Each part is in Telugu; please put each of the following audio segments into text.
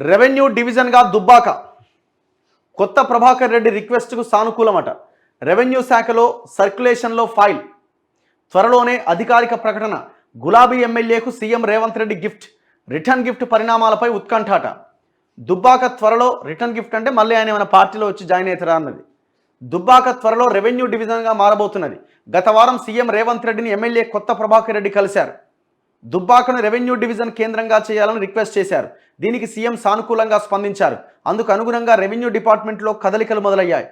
రెవెన్యూ డివిజన్గా దుబ్బాక కొత్త ప్రభాకర్ రెడ్డి రిక్వెస్ట్కు సానుకూలమట. రెవెన్యూ శాఖలో సర్క్యులేషన్లో ఫైల్, త్వరలోనే అధికారిక ప్రకటన. గులాబీ ఎమ్మెల్యేకు CM Revanth Reddy gift, return gift పరిణామాలపై ఉత్కంఠాట. దుబ్బాక త్వరలో రిటర్న్ గిఫ్ట్ అంటే మళ్ళీ ఆయన ఏమైనా పార్టీలో వచ్చి జాయిన్ అవుతారా అన్నది. దుబ్బాక త్వరలో రెవెన్యూ డివిజన్గా మారబోతున్నది. గత వారం సీఎం రేవంత్ రెడ్డిని ఎమ్మెల్యే కొత్త ప్రభాకర్ రెడ్డి కలిశారు. దుబ్బాకను రెవెన్యూ డివిజన్ కేంద్రంగా చేయాలని రిక్వెస్ట్ చేశారు. దీనికి సీఎం సానుకూలంగా స్పందించారు. అందుకు అనుగుణంగా రెవెన్యూ డిపార్ట్మెంట్లో కదలికలు మొదలయ్యాయి.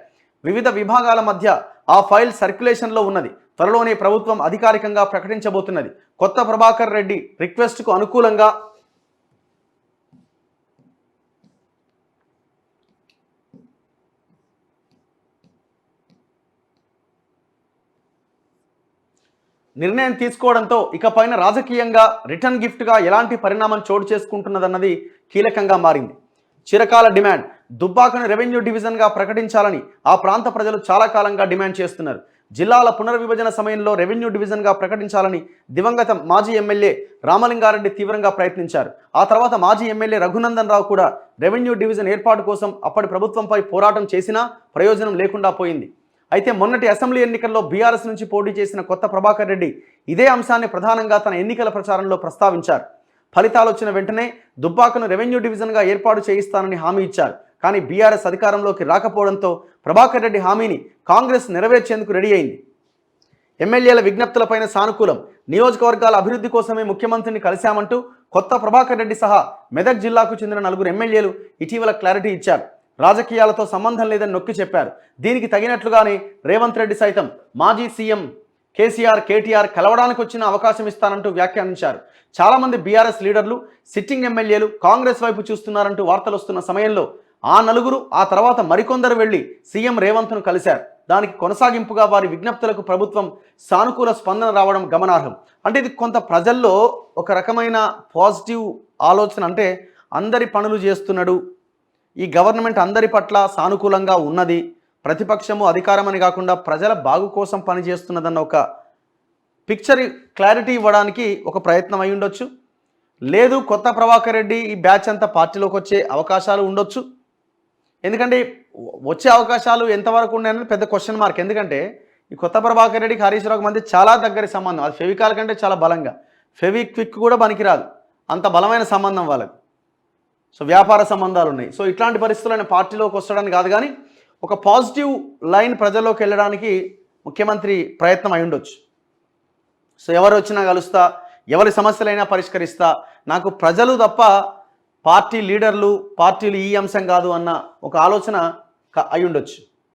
వివిధ విభాగాల మధ్య ఆ ఫైల్ సర్క్యులేషన్లో ఉన్నది. త్వరలోనే ప్రభుత్వం అధికారికంగా ప్రకటించబోతున్నది. కొత్త ప్రభాకర్ రెడ్డి రిక్వెస్ట్కు అనుకూలంగా నిర్ణయం తీసుకోవడంతో ఇకపైన రాజకీయంగా రిటర్న్ గిఫ్ట్గా ఎలాంటి పరిణామం చోటు చేసుకుంటున్నదన్నది కీలకంగా మారింది. చిరకాల డిమాండ్, దుబ్బాకను రెవెన్యూ డివిజన్గా ప్రకటించాలని ఆ ప్రాంత ప్రజలు చాలా కాలంగా డిమాండ్ చేస్తున్నారు. జిల్లాల పునర్విభజన సమయంలో రెవెన్యూ డివిజన్గా ప్రకటించాలని దివంగత మాజీ ఎమ్మెల్యే రామలింగారెడ్డి తీవ్రంగా ప్రయత్నించారు. ఆ తర్వాత మాజీ ఎమ్మెల్యే రఘునందన్ రావు కూడా రెవెన్యూ డివిజన్ ఏర్పాటు కోసం అప్పటి ప్రభుత్వంపై పోరాటం చేసినా ప్రయోజనం లేకుండా పోయింది. అయితే మొన్నటి అసెంబ్లీ ఎన్నికల్లో బీఆర్ఎస్ నుంచి పోటీ చేసిన కొత్త ప్రభాకర్ రెడ్డి ఇదే అంశాన్ని ప్రధానంగా తన ఎన్నికల ప్రచారంలో ప్రస్తావించారు. ఫలితాలు వచ్చిన వెంటనే దుబ్బాకను రెవెన్యూ డివిజన్గా ఏర్పాటు చేయిస్తానని హామీ ఇచ్చారు. కానీ బీఆర్ఎస్ అధికారంలోకి రాకపోవడంతో ప్రభాకర్ రెడ్డి హామీని కాంగ్రెస్ నెరవేర్చేందుకు రెడీ అయింది. ఎమ్మెల్యేల విజ్ఞప్తులపైన సానుకూలం, నియోజకవర్గాల అభివృద్ధి కోసమే ముఖ్యమంత్రిని కలిశామంటూ కొత్త ప్రభాకర్ రెడ్డి సహా మెదక్ జిల్లాకు చెందిన 4 ఎమ్మెల్యేలు ఇటీవల క్లారిటీ ఇచ్చారు. రాజకీయాలతో సంబంధం లేదని నొక్కి చెప్పారు. దీనికి తగినట్లుగానే రేవంత్ రెడ్డి సైతం మాజీ సీఎం కేసీఆర్, కేటీఆర్ కలవడానికి వచ్చిన అవకాశం ఇస్తానంటూ వ్యాఖ్యానించారు. చాలామంది బీఆర్ఎస్ లీడర్లు, సిట్టింగ్ ఎమ్మెల్యేలు కాంగ్రెస్ వైపు చూస్తున్నారంటూ వార్తలు వస్తున్న సమయంలో ఆ 4 ఆ తర్వాత మరికొందరు వెళ్లి సీఎం రేవంత్ను కలిశారు. దానికి కొనసాగింపుగా వారి విజ్ఞప్తులకు ప్రభుత్వం సానుకూల స్పందన రావడం గమనార్హం. అంటే ఇది కొంత ప్రజల్లో ఒక రకమైన పాజిటివ్ ఆలోచన, అంటే అందరి పనులు చేస్తున్నాడు, ఈ గవర్నమెంట్ అందరి పట్ల సానుకూలంగా ఉన్నది, ప్రతిపక్షము అధికారం అని కాకుండా ప్రజల బాగు కోసం పనిచేస్తున్నదన్న ఒక పిక్చర్ క్లారిటీ ఇవ్వడానికి ఒక ప్రయత్నం అయి ఉండొచ్చు. లేదు కొత్త ప్రభాకర్ రెడ్డి ఈ బ్యాచ్ అంతా పార్టీలోకి వచ్చే అవకాశాలు ఉండొచ్చు. ఎందుకంటే వచ్చే అవకాశాలు ఎంతవరకు ఉన్నాయనేది పెద్ద క్వశ్చన్ మార్క్. ఎందుకంటే ఈ కొత్త ప్రభాకర్ రెడ్డికి హరీష్ రావుకి మధ్య చాలా దగ్గర సంబంధం, అది ఫెవికాల్ కంటే చాలా బలంగా, ఫెవిక్విక్ కూడా పనికిరాదు, అంత బలమైన సంబంధం వాళ్ళకి. సో వ్యాపార సంబంధాలు ఉన్నాయి. సో ఇట్లాంటి పరిస్థితుల్లో పార్టీలోకి వస్తాడని కాదు, కానీ ఒక పాజిటివ్ లైన్ ప్రజల్లోకి వెళ్ళడానికి ముఖ్యమంత్రి ప్రయత్నం అయి ఉండొచ్చు. సో ఎవరు వచ్చినా కలుస్తా, ఎవరి సమస్యలైనా పరిష్కరిస్తా, నాకు ప్రజలు తప్ప పార్టీ లీడర్లు, పార్టీలు ఈ అంశం కాదు అన్న ఒక ఆలోచన అయి ఉండొచ్చు.